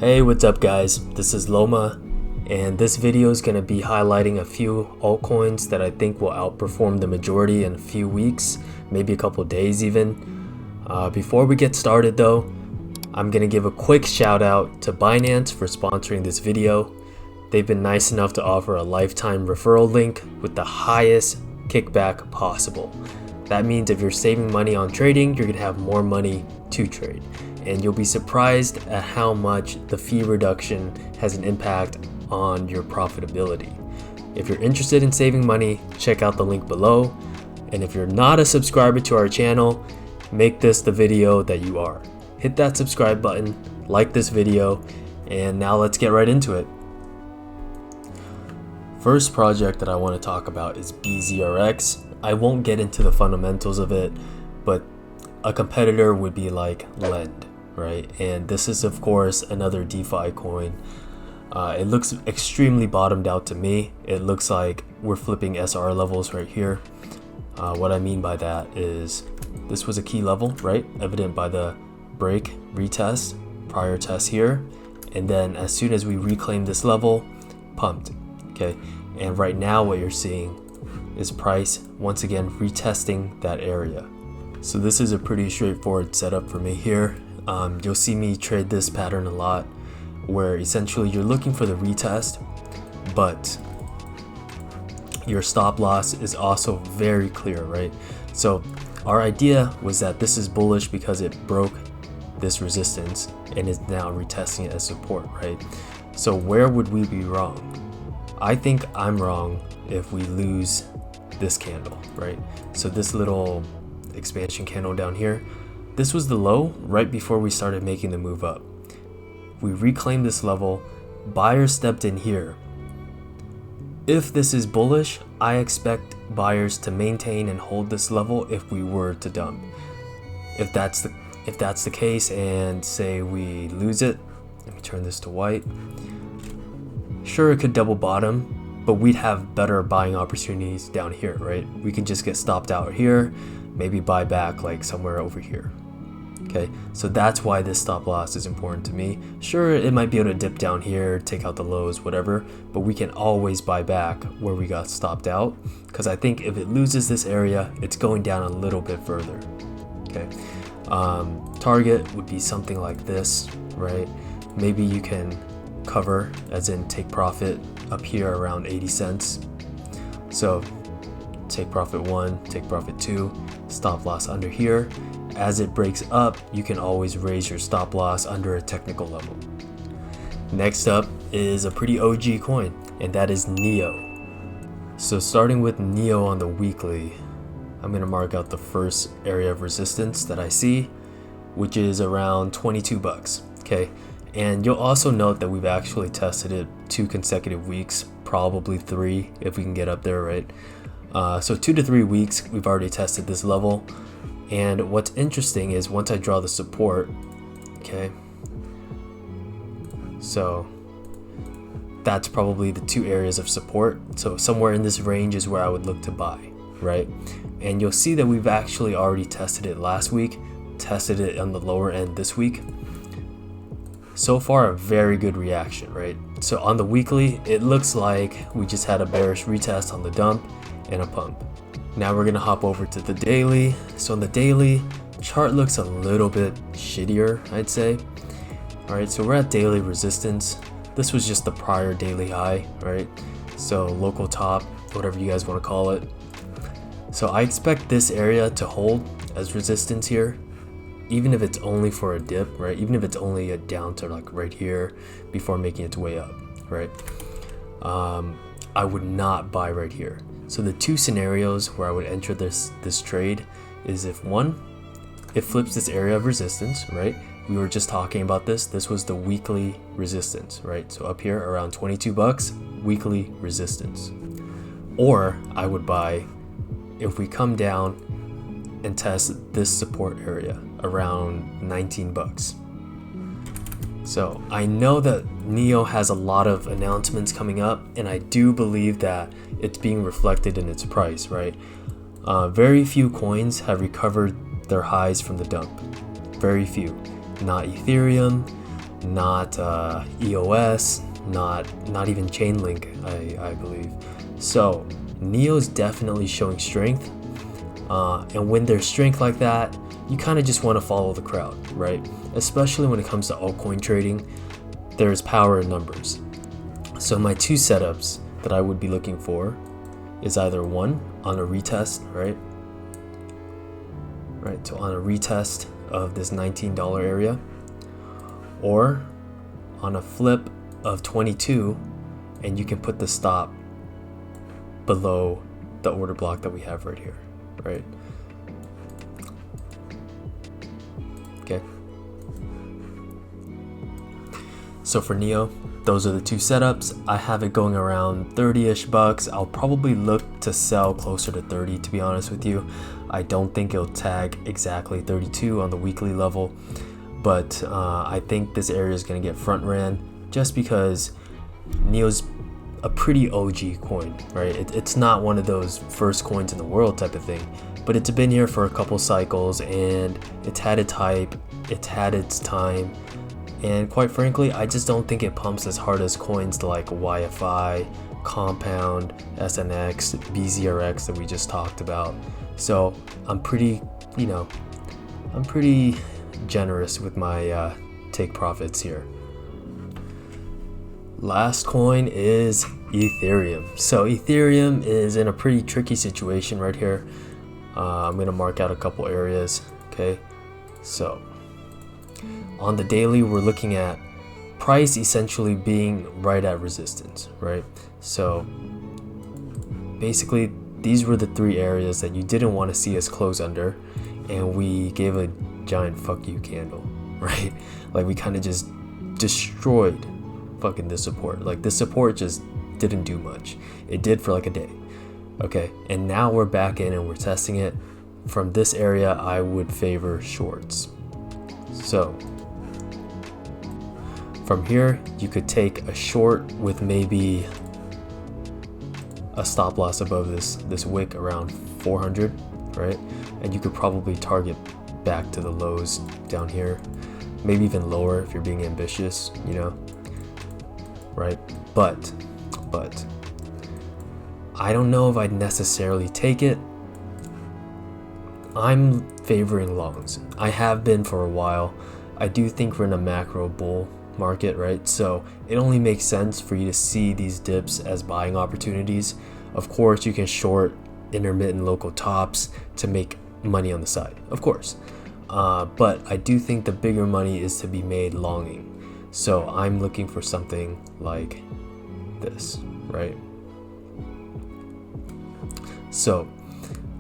Hey, what's up guys? This is Loma, and this video is going to be highlighting a few altcoins that I think will outperform the majority in a few weeks, maybe a couple days even. Before we get started though, I'm going to give a quick shout out to Binance for sponsoring this video. They've been nice enough to offer a lifetime referral link with the highest kickback possible. That means if you're saving money on trading, you're going to have more money to trade. And you'll be surprised at how much the fee reduction has an impact on your profitability. If you're interested in saving money, check out the link below. And if you're not a subscriber to our channel, make this the video that you are. Hit that subscribe button, like this video, and now let's get right into it. First project that I want to talk about is B0X. I won't get into the fundamentals of it, but a competitor would be like Lend, right? And this is of course another DeFi coin. It looks extremely bottomed out to me. It looks like we're flipping SR levels right here. What I mean by that is this was a key level, right? Evident by the break, retest, prior test here. And then as soon as we reclaim this level, pumped, okay? And right now what you're seeing is price once again retesting that area. So this is a pretty straightforward setup for me here. You'll see me trade this pattern a lot, where essentially you're looking for the retest, but your stop loss is also very clear, right? So our idea was that this is bullish because it broke this resistance and is now retesting it as support, right? So where would we be wrong? I think I'm wrong if we lose this candle, right? So this little expansion candle down here, this was the low right before we started making the move up. We reclaimed this level, buyers stepped in here. If this is bullish, I expect buyers to maintain and hold this level if we were to dump. If that's the case and say we lose it, let me turn this to white. Sure, it could double bottom, but we'd have better buying opportunities down here, right? We can just get stopped out here, maybe buy back like somewhere over here. Okay, so that's why this stop loss is important to me. Sure, it might be able to dip down here, take out the lows, whatever, but we can always buy back where we got stopped out, because I think if it loses this area, it's going down a little bit further. Okay, target would be something like this, right? Maybe you can cover, as in take profit up here around 80 cents. So take profit 1, take profit 2, stop loss under here. As it breaks up, you can always raise your stop loss under a technical level. Next up is a pretty OG coin, and that is NEO. So starting with NEO on the weekly, I'm going to mark out the first area of resistance that I see, which is around 22 bucks. Okay, and you'll also note that we've actually tested it 2 consecutive weeks, probably 3 if we can get up there, right? So 2 to 3 weeks we've already tested this level. And what's interesting is once I draw the support, okay, so that's probably the 2 areas of support. So somewhere in this range is where I would look to buy, right? And you'll see that we've actually already tested it last week, tested it on the lower end this week. So far, a very good reaction, right? So on the weekly, it looks like we just had a bearish retest on the dump and a pump. Now we're gonna hop over to the daily. So on the daily, chart looks a little bit shittier, I'd say. All right, so we're at daily resistance. This was just the prior daily high, right? So local top, whatever you guys wanna call it. So I expect this area to hold as resistance here, even if it's only for a dip, right? Even if it's only a down to like right here before making its way up, right? I would not buy right here. So the 2 scenarios where I would enter this trade is if one, it flips this area of resistance, right? We were just talking about this. This was the weekly resistance, right? So up here around 22 bucks, weekly resistance. Or I would buy if we come down and test this support area around 19 bucks. So I know that NEO has a lot of announcements coming up, and I do believe that it's being reflected in its price, right? Very few coins have recovered their highs from the dump. Very few. Not Ethereum, not EOS, not even Chainlink, I believe. So Neo's definitely showing strength, and when there's strength like that, you kind of just want to follow the crowd, right? Especially when it comes to altcoin trading, there's power in numbers. So my two setups that I would be looking for is either one on a retest, right? So on a retest of this $19 area, or on a flip of 22, and you can put the stop below the order block that we have right here, right? Okay. So for Neo, those are the two setups. I have it going around 30-ish bucks. I'll probably look to sell closer to 30, to be honest with you. I don't think it'll tag exactly 32 on the weekly level, but I think this area is going to get front ran just because Neo's a pretty OG coin, right? It's not one of those first coins in the world type of thing, but it's been here for a couple cycles and it's had its hype, it's had its time, and quite frankly, I just don't think it pumps as hard as coins like YFI, Compound, SNX, B0X that we just talked about. So I'm pretty generous with my take profits here. Last coin is Ethereum. So Ethereum is in a pretty tricky situation right here. I'm gonna mark out a couple areas. Okay, so on the daily, we're looking at price essentially being right at resistance, right? So basically, these were the three areas that you didn't want to see us close under, and we gave a giant fuck you candle, right? Like we kind of just destroyed fucking this support. Like this support just didn't do much. It did for like a day. Okay, and now we're back in and we're testing it. From this area, I would favor shorts. So from here, you could take a short with maybe a stop loss above this wick around 400, right? And you could probably target back to the lows down here, maybe even lower if you're being ambitious, you know, right? But I don't know if I'd necessarily take it. I'm favoring longs. I have been for a while. I do think we're in a macro bull market, right? So it only makes sense for you to see these dips as buying opportunities. Of course, you can short intermittent local tops to make money on the side, of course. But I do think the bigger money is to be made longing. So I'm looking for something like this, right? So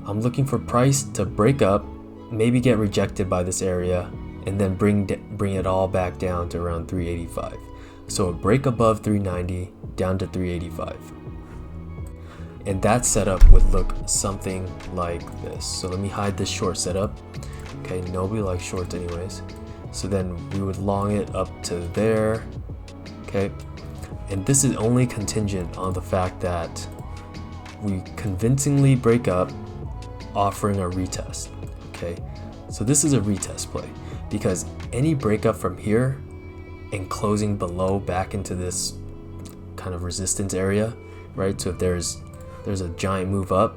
I'm looking for price to break up, maybe get rejected by this area, and then bring it all back down to around 385. So a break above 390 down to 385. And that setup would look something like this. So let me hide this short setup. Okay, nobody likes shorts anyways. So then we would long it up to there. Okay, and this is only contingent on the fact that we convincingly break up, offering a retest. Okay, so this is a retest play because any breakup from here and closing below back into this kind of resistance area, right? So if there's a giant move up,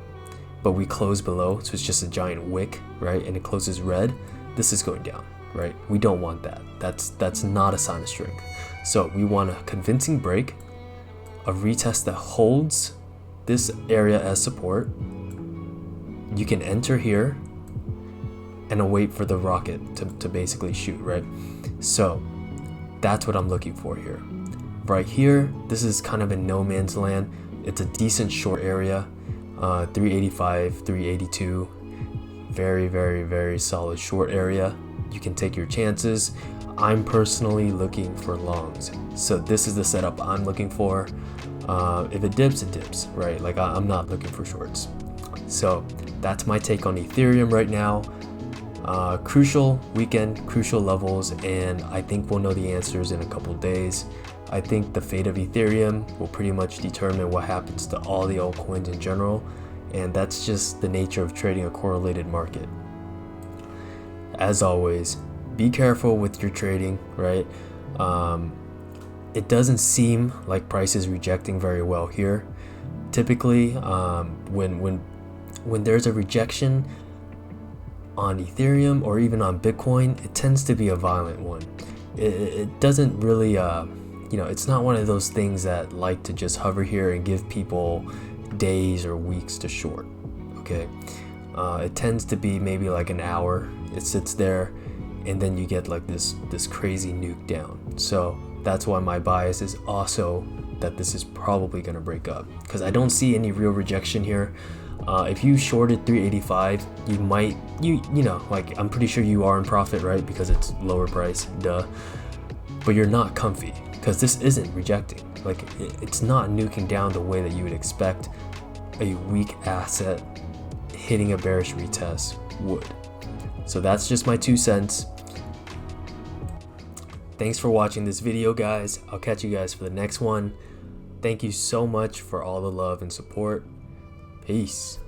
but we close below, so it's just a giant wick, right? And it closes red, this is going down, right? We don't want that. That's not a sign of strength. So we want a convincing break, a retest that holds this area as support. You can enter here and await for the rocket to basically shoot, right? So that's what I'm looking for here. Right here, this is kind of in no man's land. It's a decent short area, 385, 382, very, very, very solid short area. You can take your chances. I'm personally looking for longs. So this is the setup I'm looking for. If it dips, it dips, right? Like I'm not looking for shorts. So that's my take on Ethereum right now. Crucial weekend, crucial levels, and I think we'll know the answers in a couple days. I think the fate of Ethereum will pretty much determine what happens to all the altcoins in general, and that's just the nature of trading a correlated market. As always, be careful with your trading, right? It doesn't seem like price is rejecting very well here. Typically, when there's a rejection on Ethereum or even on Bitcoin, it tends to be a violent one. It doesn't really, it's not one of those things that like to just hover here and give people days or weeks to short. Okay, it tends to be maybe like an hour. It sits there, and then you get like this crazy nuke down. So that's why my bias is also that this is probably going to break up, because I don't see any real rejection here. If you shorted 385, you might, like, I'm pretty sure you are in profit, right? Because it's lower price, duh. But you're not comfy, because this isn't rejecting. Like, it's not nuking down the way that you would expect a weak asset hitting a bearish retest would. So that's just my 2 cents. Thanks for watching this video, guys. I'll catch you guys for the next one. Thank you so much for all the love and support. Peace.